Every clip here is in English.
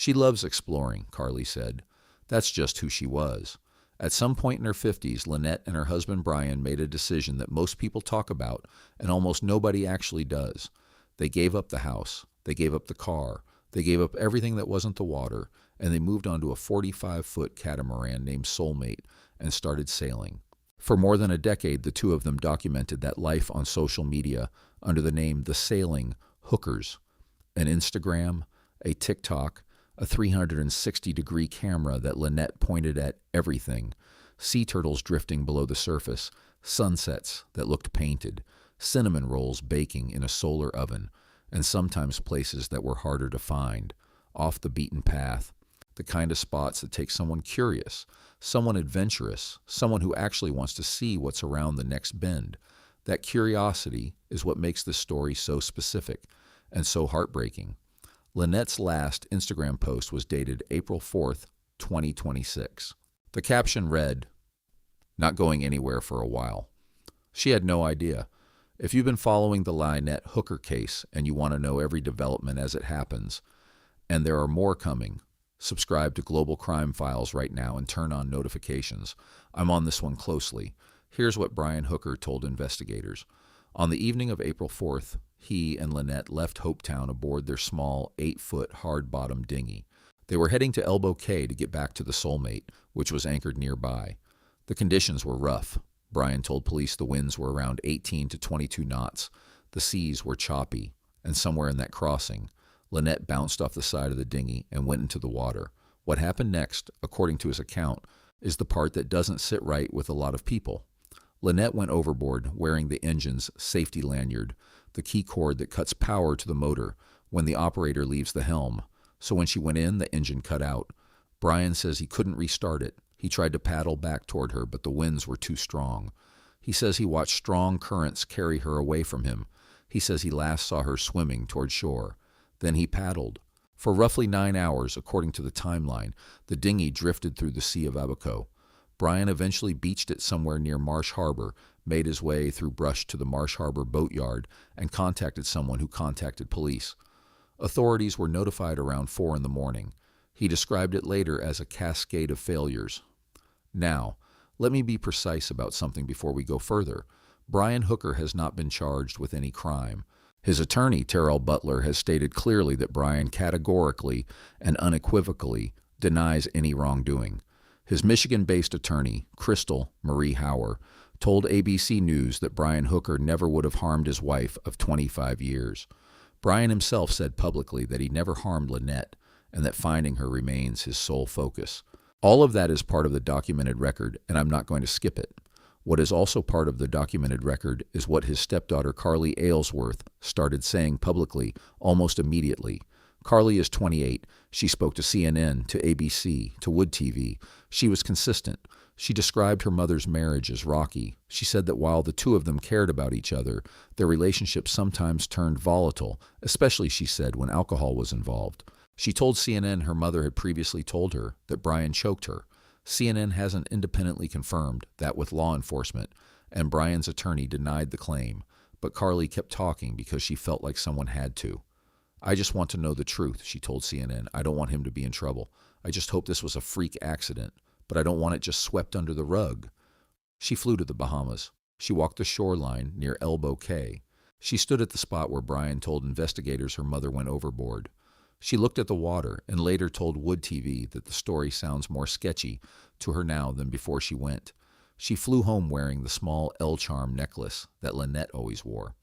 She loves exploring, Karli said. That's just who she was. At some point in her 50s, Lynette and her husband Brian made a decision that most people talk about and almost nobody actually does. They gave up the house, they gave up the car, they gave up everything that wasn't the water, and they moved onto a 45-foot catamaran named Soulmate and started sailing. For more than a decade, the two of them documented that life on social media under the name The Sailing Hookers. An Instagram, a TikTok, a 360-degree camera that Lynette pointed at everything, sea turtles drifting below the surface, sunsets that looked painted, cinnamon rolls baking in a solar oven, and sometimes places that were harder to find, off the beaten path, the kind of spots that take someone curious, someone adventurous, someone who actually wants to see what's around the next bend. That curiosity is what makes this story so specific and so heartbreaking. Lynette's last Instagram post was dated April 4th, 2026. The caption read, "Not going anywhere for a while." She had no idea. If you've been following the Lynette Hooker case and you want to know every development as it happens, and there are more coming, subscribe to Global Crime Files right now and turn on notifications. I'm on this one closely. Here's what Brian Hooker told investigators. On the evening of April 4th, he and Lynette left Hopetown aboard their small 8-foot hard-bottom dinghy. They were heading to Elbow Cay to get back to the Soulmate, which was anchored nearby. The conditions were rough. Brian told police the winds were around 18 to 22 knots. The seas were choppy, and somewhere in that crossing, Lynette bounced off the side of the dinghy and went into the water. What happened next, according to his account, is the part that doesn't sit right with a lot of people. Lynette went overboard wearing the engine's safety lanyard, the key cord that cuts power to the motor when the operator leaves the helm. So when she went in, the engine cut out. Brian says he couldn't restart it. He tried to paddle back toward her, but the winds were too strong. He says he watched strong currents carry her away from him. He says he last saw her swimming toward shore. Then he paddled. For roughly 9 hours, according to the timeline, the dinghy drifted through the Sea of Abaco. Brian eventually beached it somewhere near Marsh Harbour, made his way through brush to the Marsh Harbour boatyard, and contacted someone who contacted police. Authorities were notified around 4 in the morning. He described it later as a cascade of failures. Now, let me be precise about something before we go further. Brian Hooker has not been charged with any crime. His attorney, Terrell Butler, has stated clearly that Brian categorically and unequivocally denies any wrongdoing. His Michigan-based attorney, Crystal Marie Hauer, told ABC News that Brian Hooker never would have harmed his wife of 25 years. Brian himself said publicly that he never harmed Lynette and that finding her remains his sole focus. All of that is part of the documented record, and I'm not going to skip it. What is also part of the documented record is what his stepdaughter Karli Aylesworth started saying publicly almost immediately. Karli is 28. She spoke to CNN, to ABC, to Wood TV. She was consistent. She described her mother's marriage as rocky. She said that while the two of them cared about each other, their relationship sometimes turned volatile, especially, she said, when alcohol was involved. She told CNN her mother had previously told her that Brian choked her. CNN hasn't independently confirmed that with law enforcement, and Brian's attorney denied the claim, but Karli kept talking because she felt like someone had to. "I just want to know the truth," she told CNN. "I don't want him to be in trouble. I just hope this was a freak accident, but I don't want it just swept under the rug." She flew to the Bahamas. She walked the shoreline near Elbow Cay. She stood at the spot where Brian told investigators her mother went overboard. She looked at the water and later told Wood TV that the story sounds more sketchy to her now than before she went. She flew home wearing the small L-charm necklace that Lynette always wore.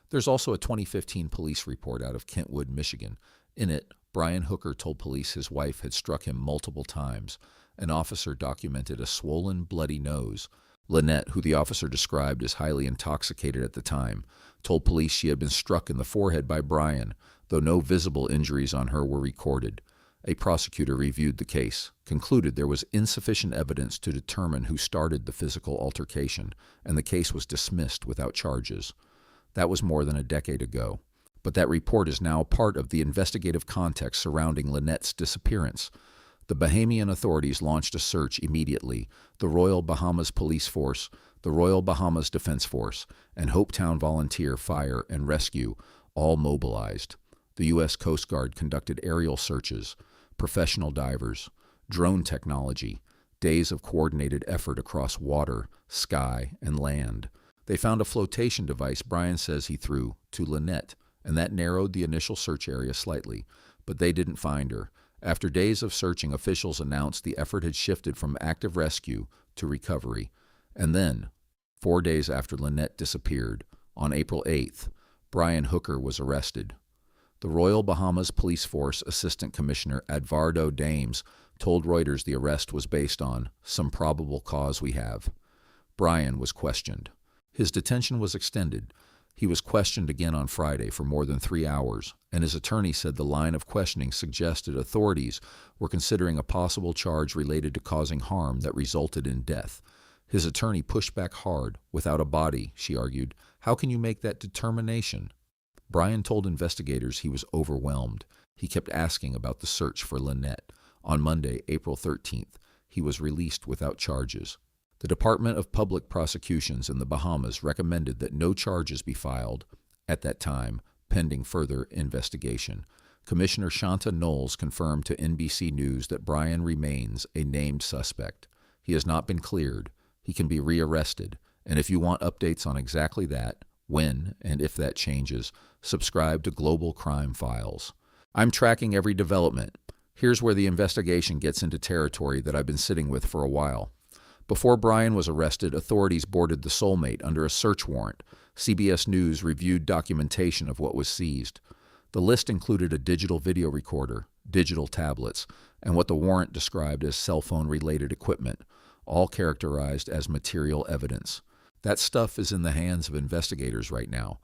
There's also a 2015 police report out of Kentwood, Michigan. In it, Brian Hooker told police his wife had struck him multiple times. An officer documented a swollen, bloody nose. Lynette, who the officer described as highly intoxicated at the time, told police she had been struck in the forehead by Brian, though no visible injuries on her were recorded. A prosecutor reviewed the case, concluded there was insufficient evidence to determine who started the physical altercation, and the case was dismissed without charges. That was more than a decade ago, but that report is now part of the investigative context surrounding Lynette's disappearance. The Bahamian authorities launched a search immediately. The Royal Bahamas Police Force, the Royal Bahamas Defense Force, and Hopetown Volunteer Fire and Rescue all mobilized. The U.S. Coast Guard conducted aerial searches. professional divers, drone technology, days of coordinated effort across water, sky, and land. They found a flotation device Brian says he threw to Lynette, and that narrowed the initial search area slightly, but they didn't find her. After days of searching, officials announced the effort had shifted from active rescue to recovery. And then, 4 days after Lynette disappeared, on April 8th, Brian Hooker was arrested. The Royal Bahamas Police Force Assistant Commissioner Edvardo Dames told Reuters the arrest was based on some probable cause we have. Brian was questioned. His detention was extended. He was questioned again on Friday for more than 3 hours, and his attorney said the line of questioning suggested authorities were considering a possible charge related to causing harm that resulted in death. His attorney pushed back hard. Without a body, she argued, how can you make that determination? Brian told investigators he was overwhelmed. He kept asking about the search for Lynette. On Monday, April 13th, he was released without charges. The Department of Public Prosecutions in the Bahamas recommended that no charges be filed at that time, pending further investigation. Commissioner Shanta Knowles confirmed to NBC News that Brian remains a named suspect. He has not been cleared. He can be rearrested. And if you want updates on exactly that, when and if that changes, subscribe to Global Crime Files. I'm tracking every development. Here's where the investigation gets into territory that I've been sitting with for a while. Before Brian was arrested, authorities boarded the Soulmate under a search warrant. CBS News reviewed documentation of what was seized. The list included a digital video recorder, digital tablets, and what the warrant described as cell phone-related equipment, all characterized as material evidence. That stuff is in the hands of investigators right now.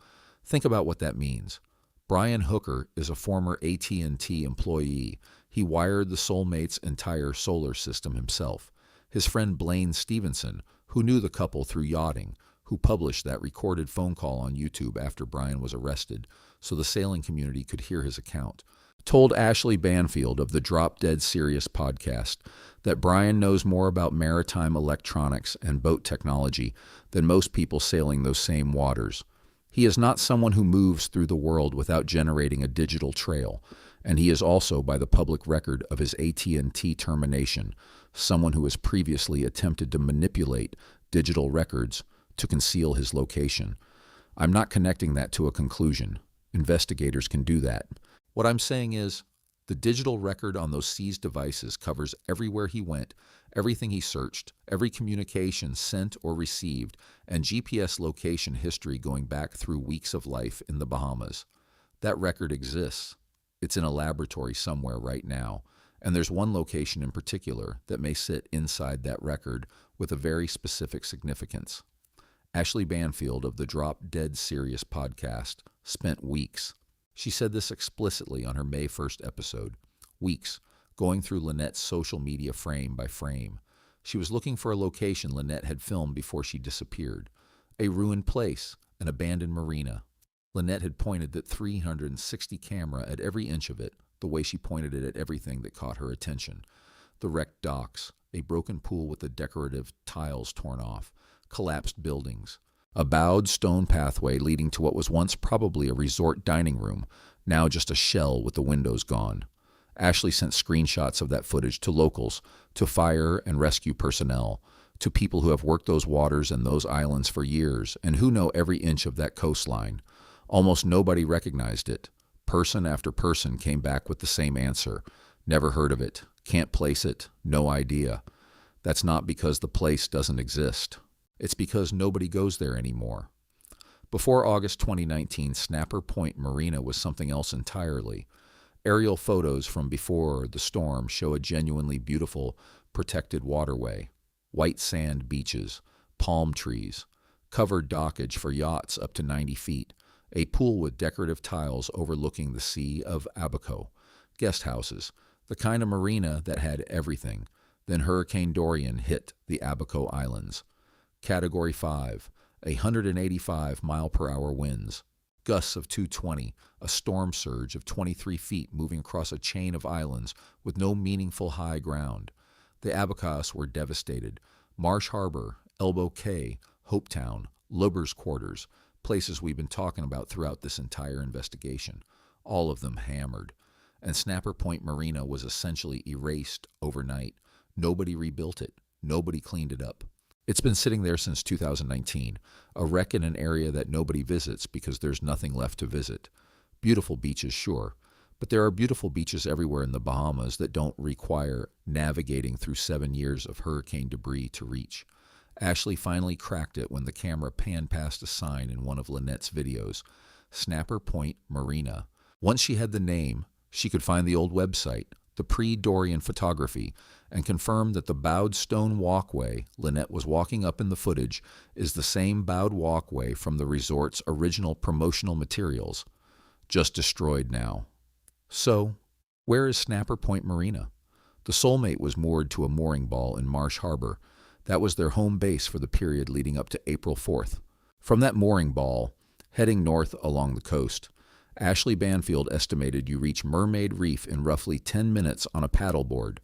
Think about what that means. Brian Hooker is a former AT&T employee. He wired the Soulmate's entire solar system himself. His friend Blaine Stevenson, who knew the couple through yachting, who published that recorded phone call on YouTube after Brian was arrested so the sailing community could hear his account, told Ashley Banfield of the Drop Dead Serious podcast that Brian knows more about maritime electronics and boat technology than most people sailing those same waters. He is not someone who moves through the world without generating a digital trail, and he is also, by the public record of his AT&T termination, someone who has previously attempted to manipulate digital records to conceal his location. I'm not connecting that to a conclusion. Investigators can do that. What I'm saying is, the digital record on those seized devices covers everywhere he went, everything he searched, every communication sent or received, and GPS location history going back through weeks of life in the Bahamas. That record exists. It's in a laboratory somewhere right now, and there's one location in particular that may sit inside that record with a very specific significance. Ashley Banfield of the Drop Dead Serious podcast spent weeks. She said this explicitly on her May 1st episode. Weeks, going through Lynette's social media frame by frame. She was looking for a location Lynette had filmed before she disappeared. A ruined place, an abandoned marina. Lynette had pointed that 360 camera at every inch of it, the way she pointed it at everything that caught her attention. The wrecked docks, a broken pool with the decorative tiles torn off, collapsed buildings. A bowed stone pathway leading to what was once probably a resort dining room, now just a shell with the windows gone. Ashley sent screenshots of that footage to locals, to fire and rescue personnel, to people who have worked those waters and those islands for years and who know every inch of that coastline. Almost nobody recognized it. Person after person came back with the same answer. Never heard of it. Can't place it. No idea. That's not because the place doesn't exist. It's because nobody goes there anymore. Before August 2019, Snapper Point Marina was something else entirely. Aerial photos from before the storm show a genuinely beautiful, protected waterway, white sand beaches, palm trees, covered dockage for yachts up to 90 feet, a pool with decorative tiles overlooking the Sea of Abaco, guest houses, the kind of marina that had everything. Then Hurricane Dorian hit the Abaco Islands. Category 5, 185-mile-per-hour winds, gusts of 220, a storm surge of 23 feet moving across a chain of islands with no meaningful high ground. The Abacos were devastated. Marsh Harbour, Elbow Cay, Hopetown, Lubbers Quarters, places we've been talking about throughout this entire investigation, all of them hammered. and Snapper Point Marina was essentially erased overnight. Nobody rebuilt it. Nobody cleaned it up. It's been sitting there since 2019, a wreck in an area that nobody visits because there's nothing left to visit. Beautiful beaches, sure, but there are beautiful beaches everywhere in the Bahamas that don't require navigating through 7 years of hurricane debris to reach. Ashley finally cracked it when the camera panned past a sign in one of Lynette's videos, Snapper Point Marina. Once she had the name, she could find the old website, the pre-Dorian photography, and confirm that the bowed stone walkway Lynette was walking up in the footage is the same bowed walkway from the resort's original promotional materials, just destroyed now. So, where is Snapper Point Marina? The Soulmate was moored to a mooring ball in Marsh Harbour. That was their home base for the period leading up to April 4th. From that mooring ball, heading north along the coast, Ashley Banfield estimated you reach Mermaid Reef in roughly 10 minutes on a paddleboard,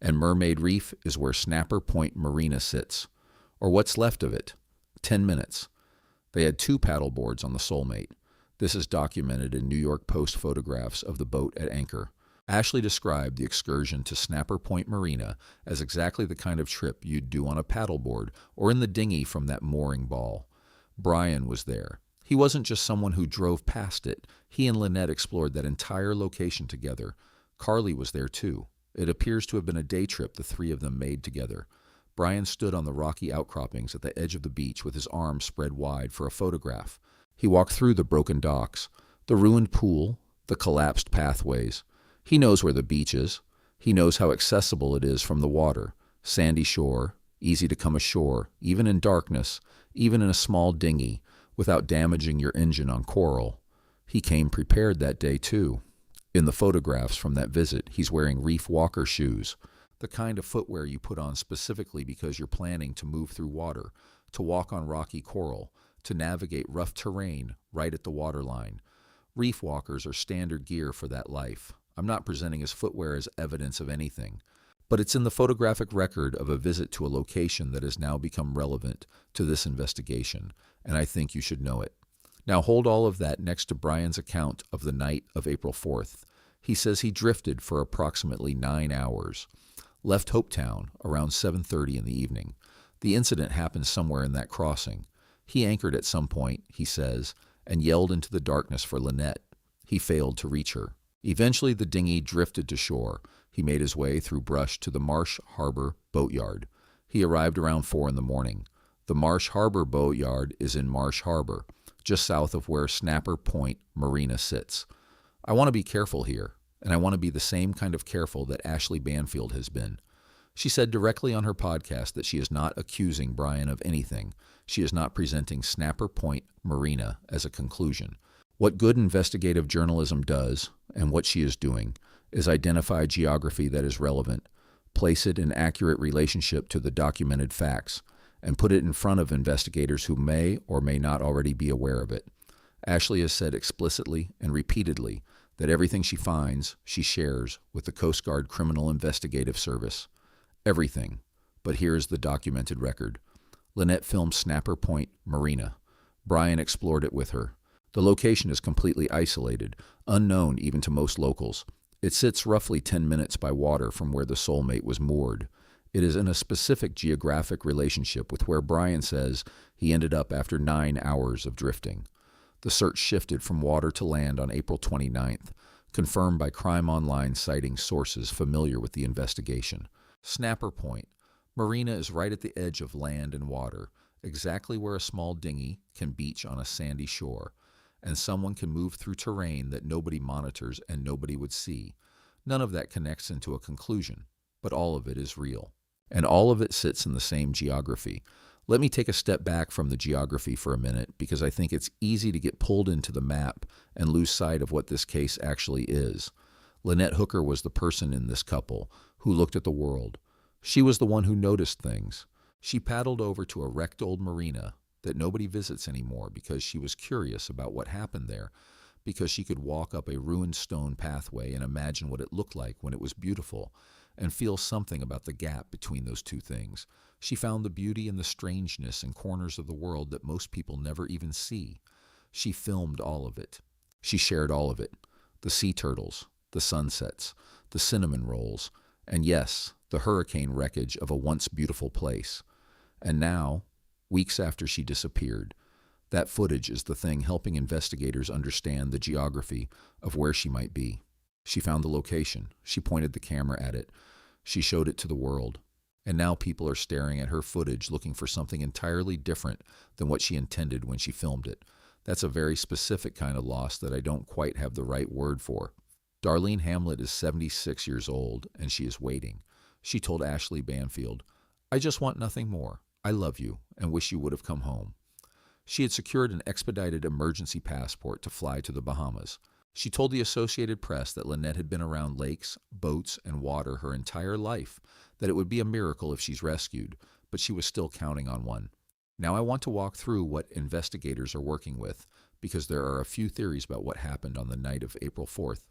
and Mermaid Reef is where Snapper Point Marina sits, or what's left of it, 10 minutes. They had 2 paddleboards on the Soulmate. This is documented in New York Post photographs of the boat at anchor. Ashley described the excursion to Snapper Point Marina as exactly the kind of trip you'd do on a paddleboard or in the dinghy from that mooring ball. Brian was there. He wasn't just someone who drove past it. He and Lynette explored that entire location together. Karli was there too. It appears to have been a day trip the 3 of them made together. Brian stood on the rocky outcroppings at the edge of the beach with his arms spread wide for a photograph. He walked through the broken docks, the ruined pool, the collapsed pathways. He knows where the beach is. He knows how accessible it is from the water. Sandy shore, easy to come ashore, even in darkness, even in a small dinghy, without damaging your engine on coral. He came prepared that day, too. In the photographs from that visit, he's wearing reef walker shoes, the kind of footwear you put on specifically because you're planning to move through water, to walk on rocky coral, to navigate rough terrain right at the waterline. Reef walkers are standard gear for that life. I'm not presenting his footwear as evidence of anything, but it's in the photographic record of a visit to a location that has now become relevant to this investigation, and I think you should know it. Now hold all of that next to Brian's account of the night of April 4th. He says he drifted for approximately 9 hours, left Hopetown around 7:30 in the evening. The incident happened somewhere in that crossing. He anchored at some point, he says, and yelled into the darkness for Lynette. He failed to reach her. Eventually the dinghy drifted to shore. He made his way through brush to the Marsh Harbour boatyard. He arrived around 4 in the morning. The Marsh Harbour boatyard is in Marsh Harbour, just south of where Snapper Point Marina sits. I want to be careful here, and I want to be the same kind of careful that Ashley Banfield has been. She said directly on her podcast that she is not accusing Brian of anything. She is not presenting Snapper Point Marina as a conclusion. What good investigative journalism does, and what she is doing, is identify geography that is relevant, place it in accurate relationship to the documented facts, and put it in front of investigators who may or may not already be aware of it. Ashley has said explicitly and repeatedly that everything she finds, she shares with the Coast Guard Criminal Investigative Service. Everything. But here is the documented record. Lynette filmed Snapper Point Marina. Brian explored it with her. The location is completely isolated, unknown even to most locals. It sits roughly 10 minutes by water from where the Soulmate was moored. It is in a specific geographic relationship with where Brian says he ended up after 9 hours of drifting. The search shifted from water to land on April 29th, confirmed by Crime Online citing sources familiar with the investigation. Snapper Point Marina is right at the edge of land and water, exactly where a small dinghy can beach on a sandy shore, and someone can move through terrain that nobody monitors and nobody would see. None of that connects into a conclusion, but all of it is real. And all of it sits in the same geography. Let me take a step back from the geography for a minute, because I think it's easy to get pulled into the map and lose sight of what this case actually is. Lynette Hooker was the person in this couple who looked at the world. She was the one who noticed things. She paddled over to a wrecked old marina that nobody visits anymore because she was curious about what happened there, because she could walk up a ruined stone pathway and imagine what it looked like when it was beautiful, and feel something about the gap between those two things. She found the beauty and the strangeness in corners of the world that most people never even see. She filmed all of it. She shared all of it. The sea turtles, the sunsets, the cinnamon rolls, and yes, the hurricane wreckage of a once beautiful place. And now, weeks after she disappeared, that footage is the thing helping investigators understand the geography of where she might be. She found the location. She pointed the camera at it. She showed it to the world. And now people are staring at her footage looking for something entirely different than what she intended when she filmed it. That's a very specific kind of loss that I don't quite have the right word for. Darlene Hamlet is 76 years old, and she is waiting. She told Ashley Banfield, "I just want nothing more. I love you and wish you would have come home." She had secured an expedited emergency passport to fly to the Bahamas. She told the Associated Press that Lynette had been around lakes, boats, and water her entire life, that it would be a miracle if she's rescued, but she was still counting on one. Now I want to walk through what investigators are working with, because there are a few theories about what happened on the night of April 4th,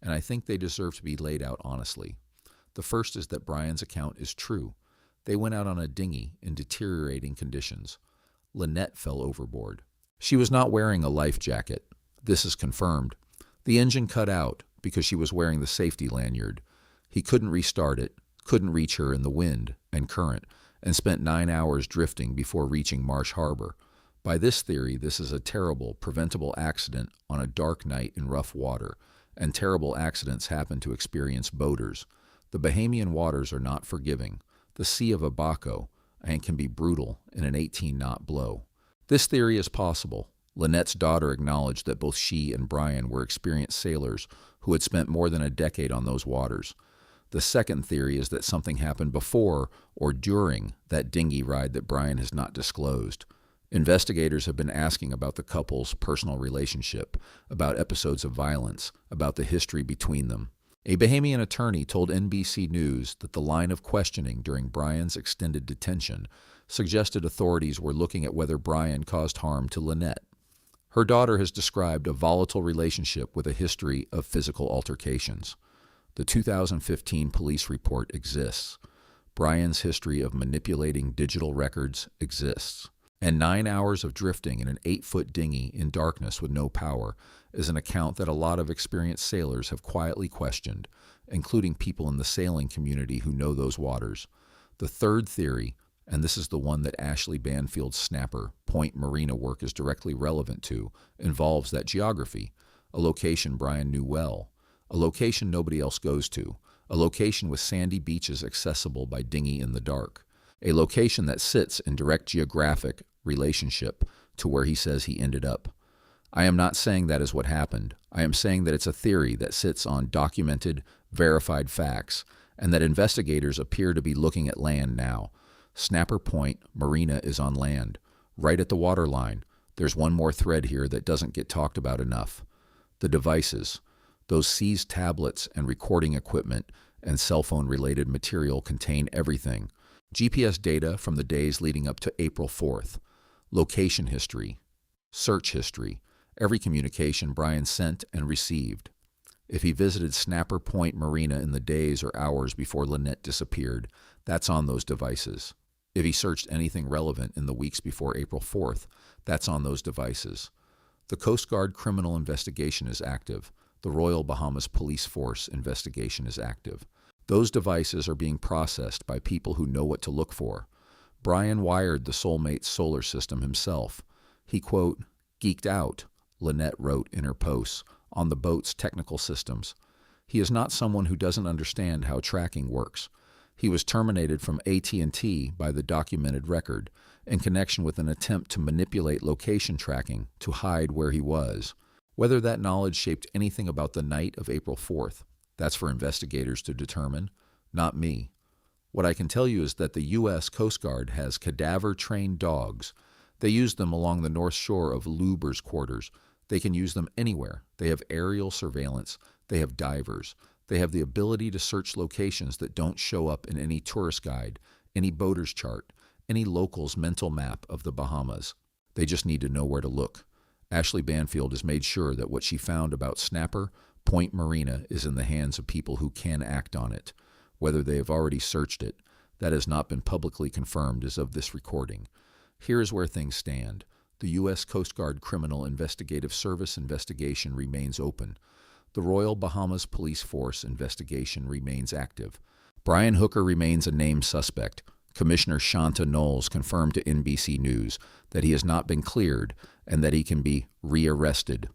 and I think they deserve to be laid out honestly. The first is that Brian's account is true. They went out on a dinghy in deteriorating conditions. Lynette fell overboard. She was not wearing a life jacket. This is confirmed. The engine cut out because she was wearing the safety lanyard. He couldn't restart it, couldn't reach her in the wind and current, and spent 9 hours drifting before reaching Marsh Harbour. By this theory, this is a terrible, preventable accident on a dark night in rough water, and terrible accidents happen to experienced boaters. The Bahamian waters are not forgiving. The Sea of Abaco, and can be brutal in an 18-knot blow. This theory is possible. Lynette's daughter acknowledged that both she and Brian were experienced sailors who had spent more than a decade on those waters. The second theory is that something happened before or during that dinghy ride that Brian has not disclosed. Investigators have been asking about the couple's personal relationship, about episodes of violence, about the history between them. A Bahamian attorney told NBC News that the line of questioning during Brian's extended detention suggested authorities were looking at whether Brian caused harm to Lynette. Her daughter has described a volatile relationship with a history of physical altercations. The 2015 police report exists. Brian's history of manipulating digital records exists. And 9 hours of drifting in an 8-foot dinghy in darkness with no power is an account that a lot of experienced sailors have quietly questioned, including people in the sailing community who know those waters. The third theory, and this is the one that Ashley Banfield's Snapper Point Marina work is directly relevant to, involves that geography, a location Brian knew well, a location nobody else goes to, a location with sandy beaches accessible by dinghy in the dark, a location that sits in direct geographic relationship to where he says he ended up. I am not saying that is what happened. I am saying that it's a theory that sits on documented, verified facts, and that investigators appear to be looking at land now. Snapper Point Marina is on land, right at the waterline. There's one more thread here that doesn't get talked about enough. The devices, those seized tablets and recording equipment and cell phone-related material contain everything. GPS data from the days leading up to April 4th, location history, search history, every communication Brian sent and received. If he visited Snapper Point Marina in the days or hours before Lynette disappeared, that's on those devices. If he searched anything relevant in the weeks before April 4th, that's on those devices. The Coast Guard criminal investigation is active. The Royal Bahamas Police Force investigation is active. Those devices are being processed by people who know what to look for. Brian wired the Soulmate solar system himself. He, quote, geeked out, Lynette wrote in her posts, on the boat's technical systems. He is not someone who doesn't understand how tracking works. He was terminated from AT&T by the documented record in connection with an attempt to manipulate location tracking to hide where he was. Whether that knowledge shaped anything about the night of April 4th, that's for investigators to determine, not me. What I can tell you is that the U.S. Coast Guard has cadaver-trained dogs. They use them along the north shore of Luber's quarters. They can use them anywhere. They have aerial surveillance. They have divers. They have the ability to search locations that don't show up in any tourist guide, any boater's chart, any local's mental map of the Bahamas. They just need to know where to look. Ashley Banfield has made sure that what she found about Snapper Point Marina is in the hands of people who can act on it. Whether they have already searched it, that has not been publicly confirmed as of this recording. Here is where things stand. The U.S. Coast Guard Criminal Investigative Service investigation remains open. The Royal Bahamas Police Force investigation remains active. Brian Hooker remains a named suspect. Commissioner Shanta Knowles confirmed to NBC News that he has not been cleared and that he can be rearrested.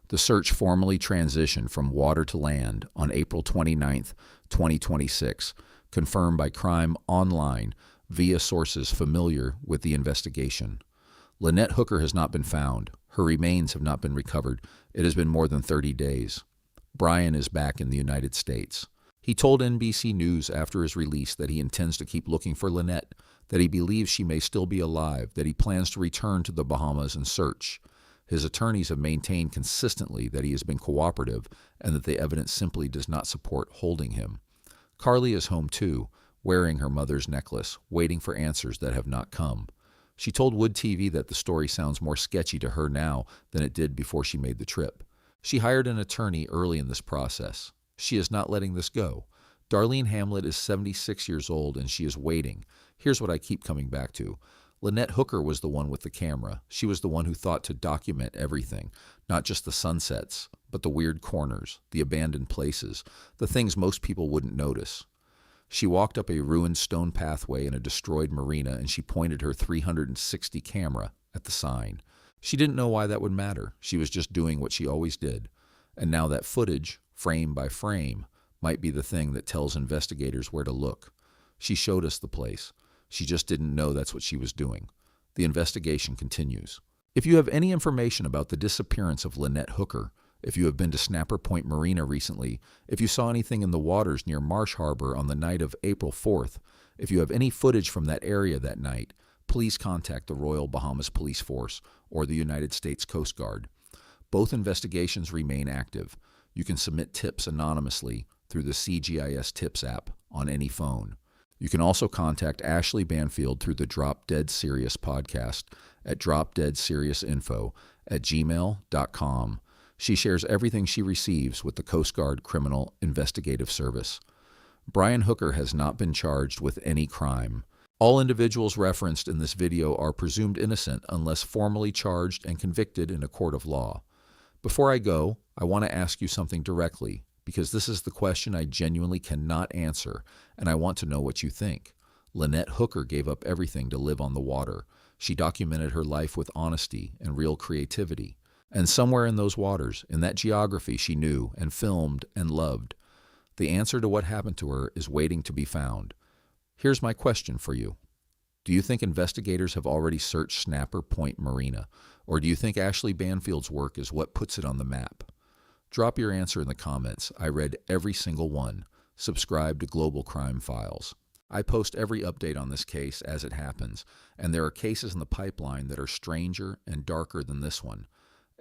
The search formally transitioned from water to land on April 29, 2026, confirmed by Crime Online via sources familiar with the investigation. Lynette Hooker has not been found. Her remains have not been recovered. It has been more than 30 days. Brian is back in the United States. He told NBC News after his release that he intends to keep looking for Lynette, that he believes she may still be alive, that he plans to return to the Bahamas and search. His attorneys have maintained consistently that he has been cooperative and that the evidence simply does not support holding him. Karli is home too, wearing her mother's necklace, waiting for answers that have not come. She told Wood TV that the story sounds more sketchy to her now than it did before she made the trip. She hired an attorney early in this process. She is not letting this go. Darlene Hamlet is 76 years old and she is waiting. Here's what I keep coming back to. Lynette Hooker was the one with the camera. She was the one who thought to document everything, not just the sunsets, but the weird corners, the abandoned places, the things most people wouldn't notice. She walked up a ruined stone pathway in a destroyed marina and she pointed her 360 camera at the sign. She didn't know why that would matter. She was just doing what she always did. And now that footage, frame by frame, might be the thing that tells investigators where to look. She showed us the place. She just didn't know that's what she was doing. The investigation continues. If you have any information about the disappearance of Lynette Hooker, if you have been to Snapper Point Marina recently, if you saw anything in the waters near Marsh Harbour on the night of April 4th, if you have any footage from that area that night, please contact the Royal Bahamas Police Force or the United States Coast Guard. Both investigations remain active. You can submit tips anonymously through the CGIS Tips app on any phone. You can also contact Ashley Banfield through the Drop Dead Serious podcast at dropdeadseriousinfo@gmail.com. She shares everything she receives with the Coast Guard Criminal Investigative Service. Brian Hooker has not been charged with any crime. All individuals referenced in this video are presumed innocent unless formally charged and convicted in a court of law. Before I go, I want to ask you something directly, because this is the question I genuinely cannot answer, and I want to know what you think. Lynette Hooker gave up everything to live on the water. She documented her life with honesty and real creativity. And somewhere in those waters, in that geography she knew and filmed and loved, the answer to what happened to her is waiting to be found. Here's my question for you. Do you think investigators have already searched Snapper Point Marina, or do you think Ashley Banfield's work is what puts it on the map? Drop your answer in the comments. I read every single one. Subscribe to Global Crime Files. I post every update on this case as it happens, and there are cases in the pipeline that are stranger and darker than this one.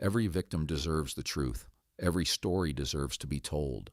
Every victim deserves the truth. Every story deserves to be told.